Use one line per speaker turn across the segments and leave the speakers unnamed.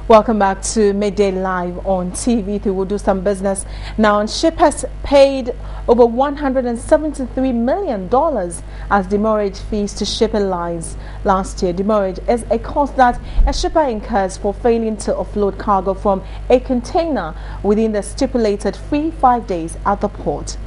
Welcome back to Midday Live on TV. We'll do some business now. Shippers paid over $173 million as demurrage fees to shipping lines last year. Demurrage is a cost that a shipper incurs for failing to offload cargo from a container within the stipulated free 5 days at the port.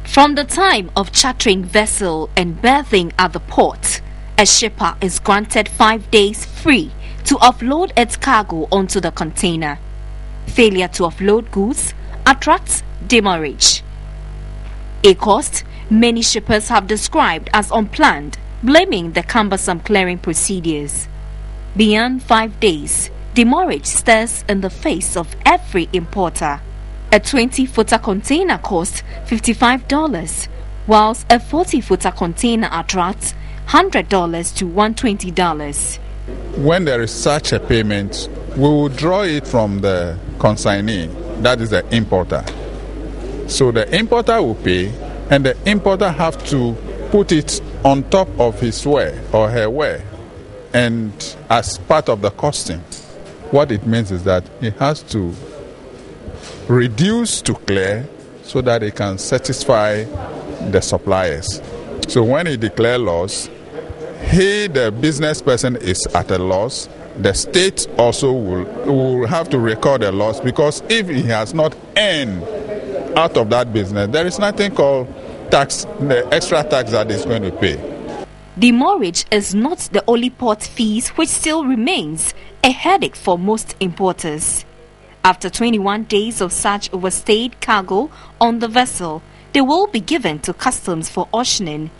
From the time of chartering vessel and berthing at the port, a shipper is granted 5 days free to offload its cargo onto the container. Failure to offload goods attracts demurrage, a cost many shippers have described as unplanned, blaming the cumbersome clearing procedures. Beyond 5 days, demurrage stares in the face of every importer. A 20-footer container costs $55, whilst a 40-footer container attracts $100 to $120.
When there is such a payment, we will draw it from the consignee, that is the importer. So the importer will pay, and the importer have to put it on top of his wear or her wear, and as part of the costing. What it means is that he has to reduce to clear so that he can satisfy the suppliers. So when he declares loss, the business person is at a loss. The state also will have to record a loss, because if he has not earned out of that business, there is nothing called tax, the extra tax that is going to pay.
Demurrage is not the only port fees which still remains a headache for most importers. After 21 days of such overstayed cargo on the vessel, they will be given to customs for auctioning,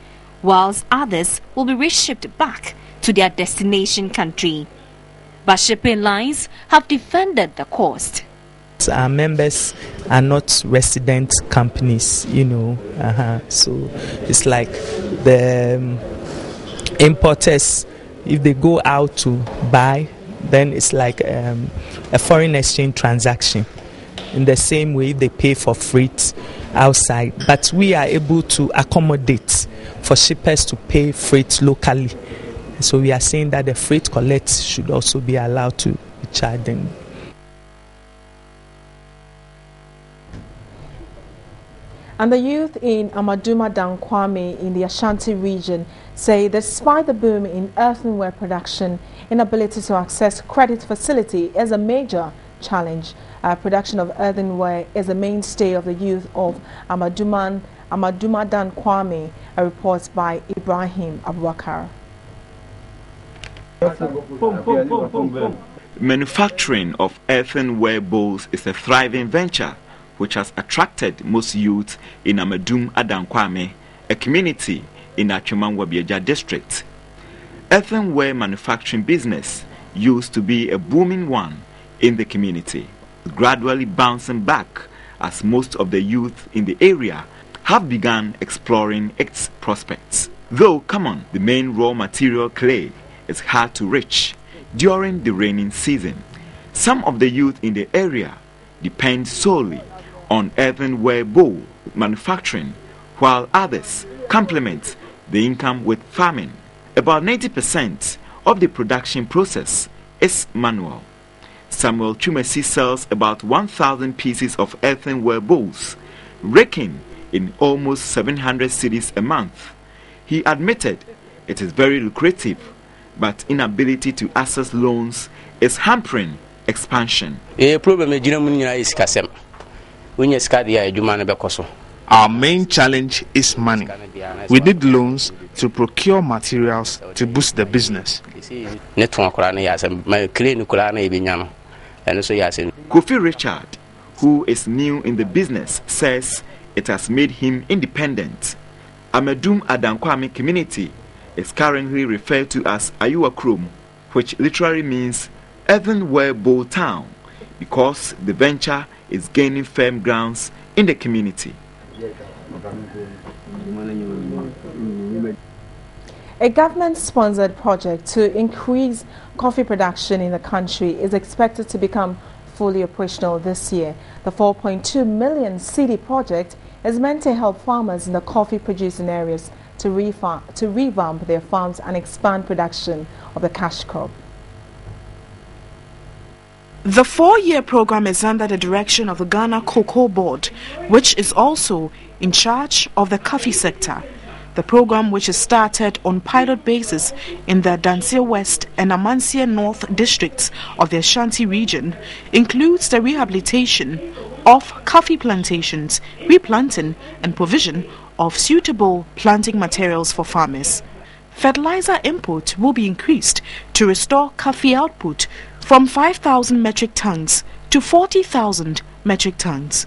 whilst others will be reshipped back to their destination country. But shipping lines have defended the cost.
Our members are not resident companies, so it's like the importers, if they go out to buy, then it's like a foreign exchange transaction. In the same way, they pay for freight outside, but we are able to accommodate for shippers to pay freight locally. So we are saying that the freight collects should also be allowed to charge them.
And the youth in Amaduma Dankwame in the Ashanti region say despite the boom in earthenware production, inability to access credit facility is a major challenge. Production of earthenware is a mainstay of the youth of Amaduma Dankwame, a report by Ibrahim Abubakar.
Manufacturing of earthenware bowls is a thriving venture which has attracted most youth in Amadum Adankwame, a community in Achimangwa district. Earthenware manufacturing business used to be a booming one in the community, gradually bouncing back as most of the youth in the area have begun exploring its prospects. Though common, the main raw material clay is hard to reach during the raining season. Some of the youth in the area depend solely on earthenware bowl manufacturing, while others complement the income with farming. About 90% of the production process is manual. Samuel Chumesi sells about 1,000 pieces of earthenware bowls, raking in almost 700 cedis a month. He admitted it is very lucrative, but inability to access loans is hampering expansion.
Our main challenge is money. We need loans to procure materials to boost the business.
Kofi Richard, who is new in the business, says it has made him independent. Amadum Adankwame community is currently referred to as Ayua Krom, which literally means earthenware bowl town, because the venture is gaining firm grounds in the community.
A government-sponsored project to increase coffee production in the country is expected to become fully operational this year. The 4.2 million cedi project is meant to help farmers in the coffee-producing areas to revamp their farms and expand production of the cash crop.
The 4-year program is under the direction of the Ghana Cocoa Board, which is also in charge of the coffee sector. The program, which is started on pilot basis in the Dansia West and Amansia North districts of the Ashanti region, includes the rehabilitation of coffee plantations, replanting and provision of suitable planting materials for farmers. Fertilizer input will be increased to restore coffee output from 5,000 metric tons to 40,000 metric tons.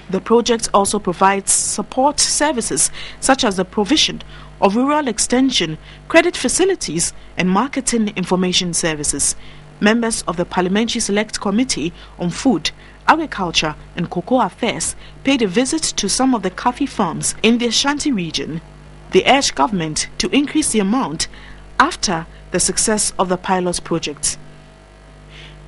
The project also provides support services such as the provision of rural extension, credit facilities and marketing information services. Members of the Parliamentary Select Committee on Food, Agriculture and Cocoa Affairs paid a visit to some of the coffee farms in the Ashanti region. They urged government to increase the amount after the success of the pilot project.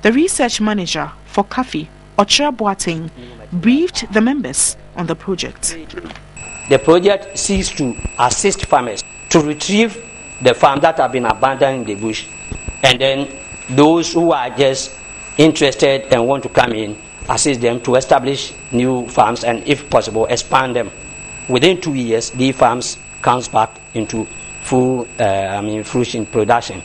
The research manager for coffee, Ocher Boateng, briefed the members on the project.
The project seeks to assist farmers to retrieve the farms that have been abandoned in the bush, and then those who are just interested and want to come in, assist them to establish new farms and, if possible, expand them. Within 2 years, these farms comes back into full fruition production.